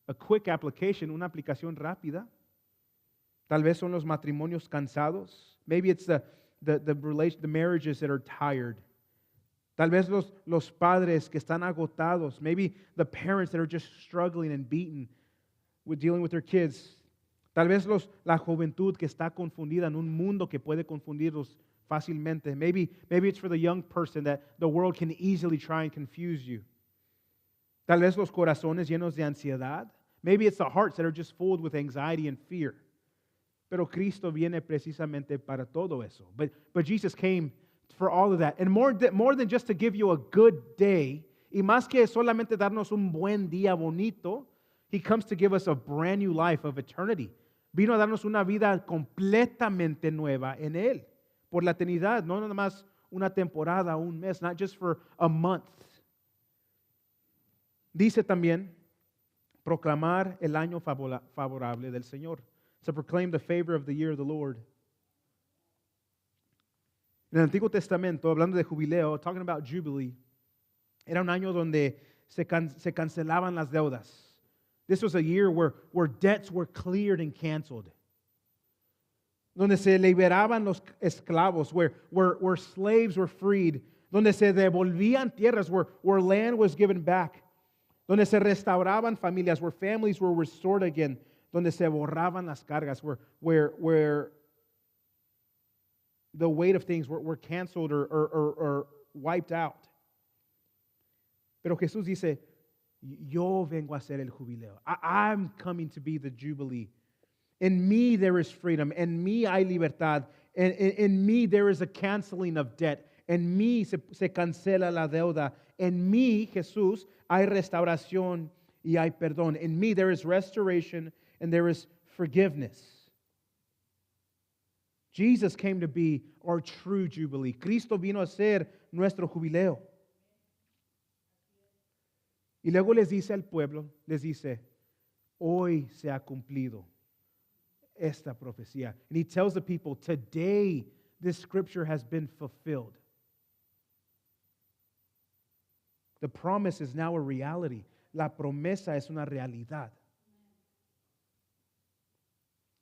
a quick application, una aplicación rápida. Tal vez son los matrimonios cansados. Maybe it's the marriages that are tired. Tal vez los padres que están agotados. Maybe the parents that are just struggling and beaten with dealing with their kids. Tal vez la juventud que está confundida en un mundo que puede confundirlos fácilmente. Maybe it's for the young person that the world can easily try and confuse you. Tal vez los corazones llenos de ansiedad. Maybe it's the hearts that are just filled with anxiety and fear. Pero Cristo viene precisamente para todo eso. But Jesus came for all of that. And more than just to give you a good day, y más que solamente darnos un buen día bonito, He comes to give us a brand new life of eternity. Vino a darnos una vida completamente nueva en Él, por la eternidad, no nada más una temporada, un mes, not just for a month. Dice también, proclamar el año favorable del Señor. To proclaim the favor of the year of the Lord. En el Antiguo Testamento, hablando de jubileo, talking about Jubilee, era un año donde se cancelaban las deudas. This was a year where debts were cleared and canceled. Donde se liberaban los esclavos, where slaves were freed. Donde se devolvían tierras, where land was given back. Donde se restauraban familias, where families were restored again. Donde se borraban las cargas, where the weight of things were canceled or wiped out. Pero Jesús dice, yo vengo a ser el jubileo. I'm coming to be the jubilee. In me there is freedom. In me hay libertad. In me there is a canceling of debt. En mí se cancela la deuda. En mí, Jesús, hay restauración y hay perdón. In me there is restoration and there is forgiveness. Jesus came to be our true jubilee. Cristo vino a ser nuestro jubileo. Y luego les dice al pueblo, les dice, hoy se ha cumplido esta profecía. And he tells the people, today this scripture has been fulfilled. The promise is now a reality. La promesa es una realidad.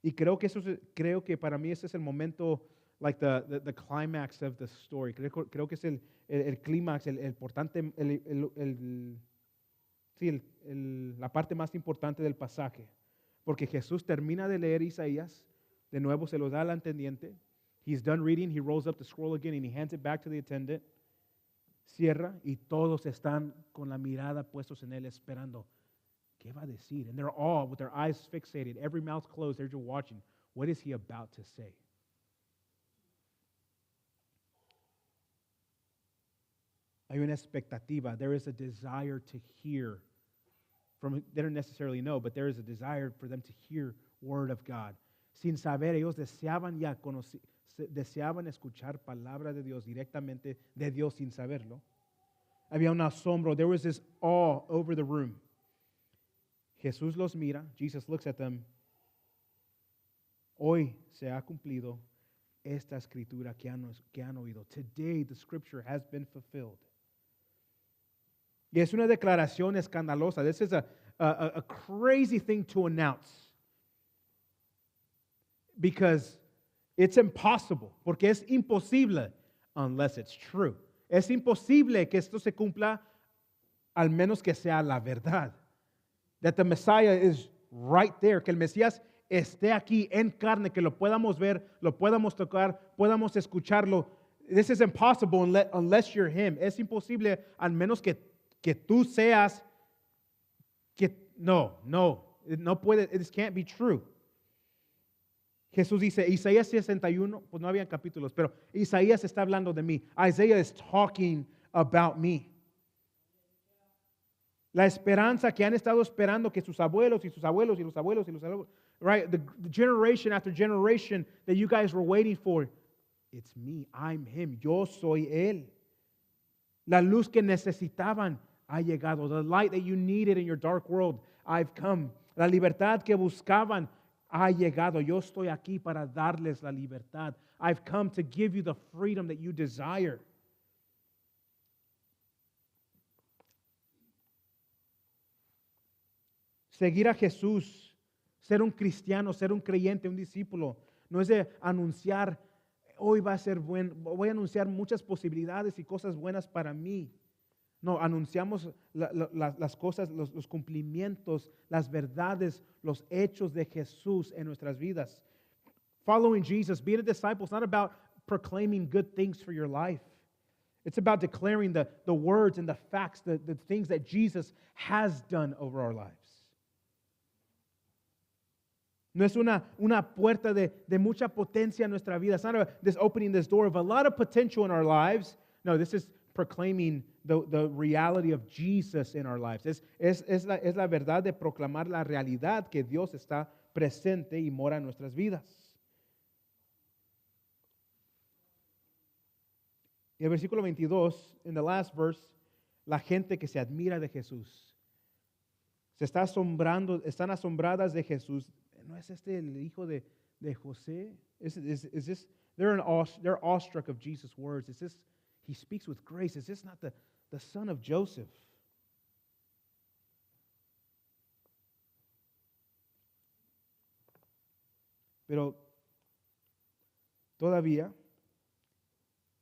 Y creo que para mí ese es el momento, like the climax of the story. Creo que es el clímax, el importante, la parte más importante del pasaje. Porque Jesús termina de leer Isaías, de nuevo se lo da al atendiente. He's done reading, he rolls up the scroll again and he hands it back to the attendant. Cierra y todos están con la mirada puestos en él esperando. ¿Qué va a decir? And they're all with their eyes fixated, every mouth closed, they're just watching. What is he about to say? Hay una expectativa. There is a desire to hear from, they don't necessarily know, but there is a desire for them to hear word of God. Sin saber, ellos deseaban ya deseaban escuchar palabra de Dios directamente de Dios sin saberlo. Había un asombro. There was this awe over the room. Jesús los mira. Jesus looks at them. Hoy se ha cumplido esta escritura que han oído. Today the scripture has been fulfilled. Y es una declaración escandalosa. This is a crazy thing to announce. Because it's impossible. Porque es imposible unless it's true. Es imposible que esto se cumpla al menos que sea la verdad. That the Messiah is right there. Que el Mesías esté aquí en carne, que lo podamos ver, lo podamos tocar, podamos escucharlo. This is impossible unless you're him. Es imposible al menos que tú seas, no puede, this can't be true. Jesús dice, Isaías 61, pues no habían capítulos, pero Isaías está hablando de mí. Isaiah is talking about me. La esperanza que han estado esperando que sus abuelos y sus abuelos y los abuelos y los abuelos, right? The generation after generation that you guys were waiting for. It's me, I'm him, yo soy él. La luz que necesitaban ha llegado. The light that you needed in your dark world, I've come. La libertad que buscaban ha llegado. Yo estoy aquí para darles la libertad. I've come to give you the freedom that you desire. Seguir a Jesús, ser un cristiano, ser un creyente, un discípulo, no es de anunciar, hoy va a ser bueno, voy a anunciar muchas posibilidades y cosas buenas para mí. No, anunciamos las cosas, los cumplimientos, las verdades, los hechos de Jesús en nuestras vidas. Following Jesus, being a disciple, is not about proclaiming good things for your life. It's about declaring the words and the facts, the things that Jesus has done over our lives. No es una puerta de mucha potencia en nuestra vida. It's not this opening this door of a lot of potential in our lives. No, this is proclaiming the reality of Jesus in our lives. Es la verdad de proclamar la realidad que Dios está presente y mora en nuestras vidas. Y el versículo 22, in the last verse, la gente que se admira de Jesús, están asombradas de Jesús. ¿No es este el hijo de José? Is this, they're awestruck of Jesus' words. Is this, he speaks with grace. Is this not the son of Joseph? Pero todavía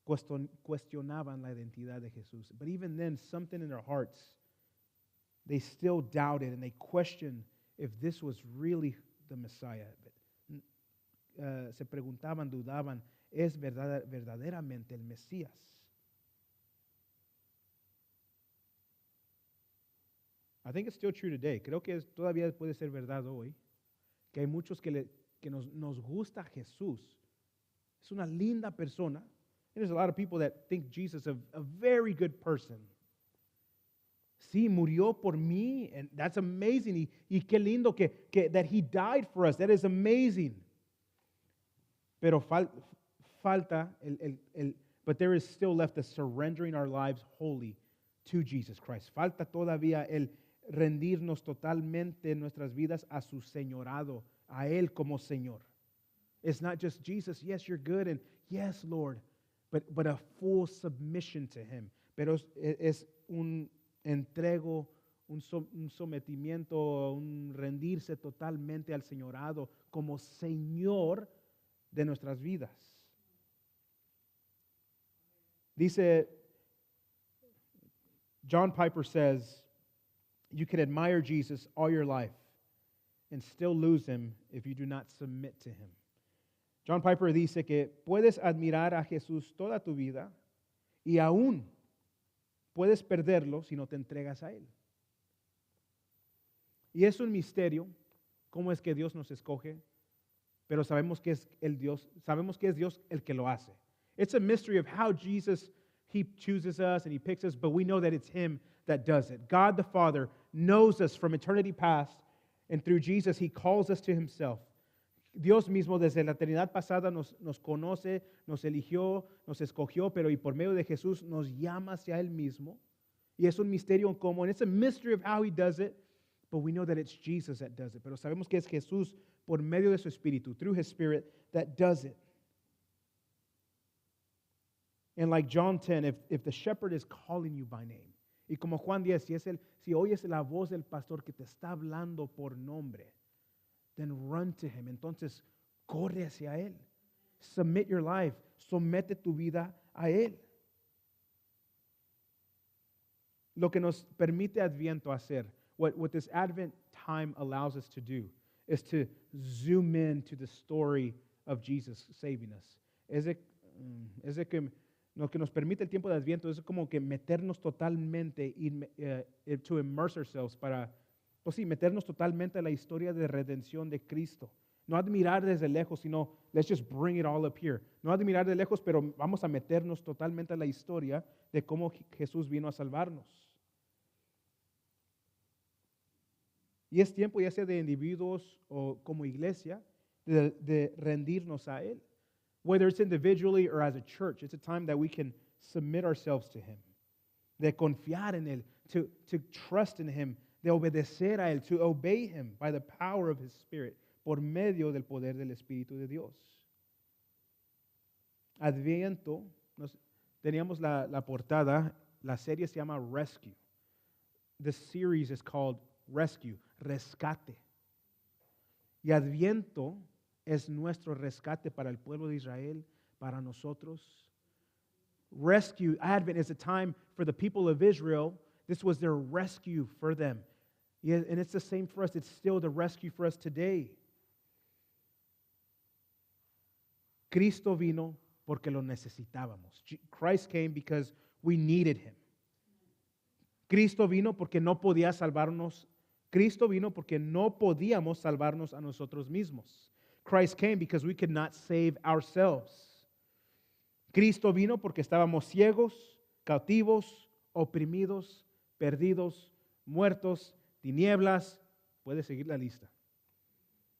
cuestionaban la identidad de Jesús. But even then, something in their hearts, they still doubted and they questioned if this was really the Messiah. Se preguntaban, dudaban, ¿es verdaderamente el Mesías? I think it's still true today. Creo que todavía puede ser verdad hoy. Que hay muchos que nos gusta Jesús. Es una linda persona. And there's a lot of people that think Jesus is a very good person. Sí, murió por mí, and that's amazing. Y qué lindo that he died for us. That is amazing. Pero falta but there is still left the surrendering our lives wholly to Jesus Christ. Falta todavía el rendirnos totalmente nuestras vidas a su señorado, a él como Señor. It's not just Jesus, yes, you're good, and yes, Lord, but a full submission to him. Pero es un entrego, un sometimiento, un rendirse totalmente al señorado como Señor de nuestras vidas. Dice, John Piper says, you can admire Jesus all your life and still lose him if you do not submit to him. John Piper dice que puedes admirar a Jesús toda tu vida y aún puedes perderlo si no te entregas a él. Y es un misterio cómo es que Dios nos escoge, pero sabemos que es Dios el que lo hace. It's a mystery of how Jesus He chooses us and He picks us, but we know that it's Him that does it. God the Father knows us from eternity past, and through Jesus, He calls us to Himself. Dios mismo desde la eternidad pasada nos conoce, nos eligió, nos escogió, pero y por medio de Jesús nos llama hacia Él mismo. Y es un misterio en cómo, and it's a mystery of how He does it, but we know that it's Jesus that does it. Pero sabemos que es Jesús por medio de su Espíritu, through His Spirit, that does it. And like John 10, if the shepherd is calling you by name, y como Juan 10, si oyes la voz del pastor que te está hablando por nombre, then run to Him. Entonces, corre hacia Él. Submit your life. Somete tu vida a Él. Lo que nos permite Adviento hacer, what this Advent time allows us to do, is to zoom in to the story of Jesus saving us. Lo que nos permite el tiempo de Adviento es como que meternos totalmente, to immerse ourselves, pues sí, meternos totalmente a la historia de redención de Cristo. No admirar desde lejos, sino let's just bring it all up here. No admirar de lejos, pero vamos a meternos totalmente a la historia de cómo Jesús vino a salvarnos. Y es tiempo, ya sea de individuos o como iglesia, de rendirnos a Él. Whether it's individually or as a church, it's a time that we can submit ourselves to Him, de confiar en Él, to trust in Him, de obedecer a Él, to obey Him by the power of His Spirit, por medio del poder del Espíritu de Dios. Adviento, teníamos la portada, la serie se llama Rescue. The series is called Rescue, Rescate. Y Adviento es nuestro rescate para el pueblo de Israel, para nosotros. Rescue, Advent is a time for the people of Israel. This was their rescue for them. And it's the same for us. It's still the rescue for us today. Cristo vino porque lo necesitábamos. Christ came because we needed Him. Cristo vino porque no podía salvarnos. Cristo vino porque no podíamos salvarnos a nosotros mismos. Christ came because we could not save ourselves. Cristo vino porque estábamos ciegos, cautivos, oprimidos, perdidos, muertos, tinieblas. Puede seguir la lista.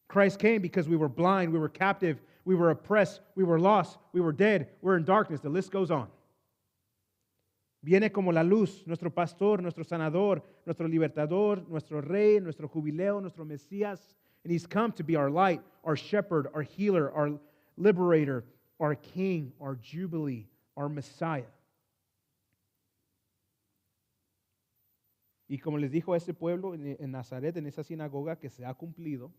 Christ came because we were blind, we were captive, we were oppressed, we were lost, we were dead, we're in darkness. The list goes on. Viene como la luz, nuestro pastor, nuestro sanador, nuestro libertador, nuestro rey, nuestro jubileo, nuestro Mesías. And He's come to be our light, our shepherd, our healer, our liberator, our king, our jubilee, our Messiah. Y como les dijo a ese pueblo en Nazaret, en esa sinagoga, que se ha cumplido,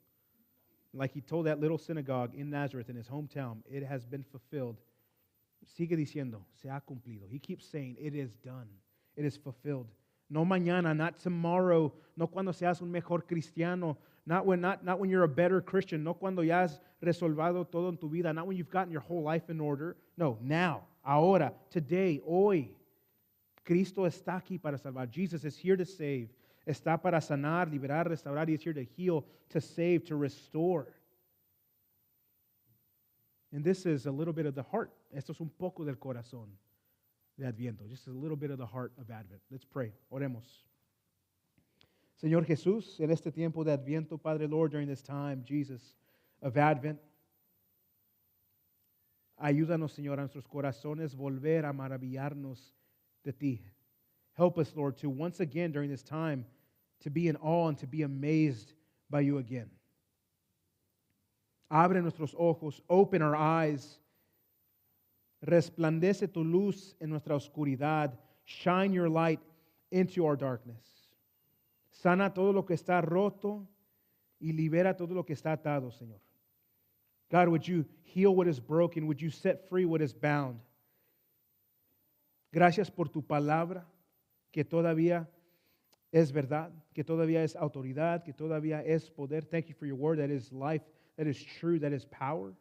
like He told that little synagogue in Nazareth, in His hometown, it has been fulfilled. Sigue diciendo, se ha cumplido. He keeps saying, it is done. It is fulfilled. No mañana, not tomorrow, no cuando seas un mejor cristiano, not when you're a better Christian, no cuando ya has resolvado todo en tu vida, not when you've gotten your whole life in order. No, now, ahora, today, hoy. Cristo está aquí para salvar. Jesus is here to save. Está para sanar, liberar, restaurar. He is here to heal, to save, to restore. And this is a little bit of the heart. Esto es un poco del corazón de Adviento. Just a little bit of the heart of Advent. Let's pray. Oremos. Señor Jesús, en este tiempo de Adviento, Padre Lord, during this time, Jesus, of Advent, ayúdanos, Señor, a nuestros corazones volver a maravillarnos de Ti. Help us, Lord, to once again during this time to be in awe and to be amazed by You again. Abre nuestros ojos, open our eyes. Resplandece Tu luz en nuestra oscuridad. Shine Your light into our darkness. Sana todo lo que está roto y libera todo lo que está atado, Señor. God, would You heal what is broken? Would You set free what is bound? Gracias por Tu palabra, que todavía es verdad, que todavía es autoridad, que todavía es poder. Thank You for Your word that is life, that is true, that is power.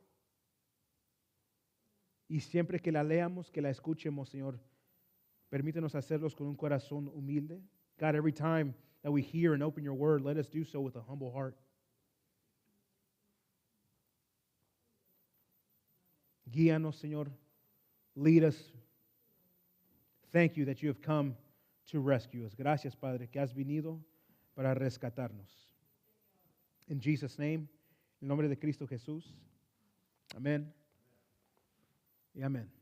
Y siempre que la leamos, que la escuchemos, Señor, permítenos hacerlos con un corazón humilde. God, every time that we hear and open Your word, let us do so with a humble heart. Guíanos, Señor. Lead us. Thank you that you have come to rescue us. Gracias, Padre, que has venido para rescatarnos. In Jesus' name, en nombre de Cristo Jesús. Amén y amén.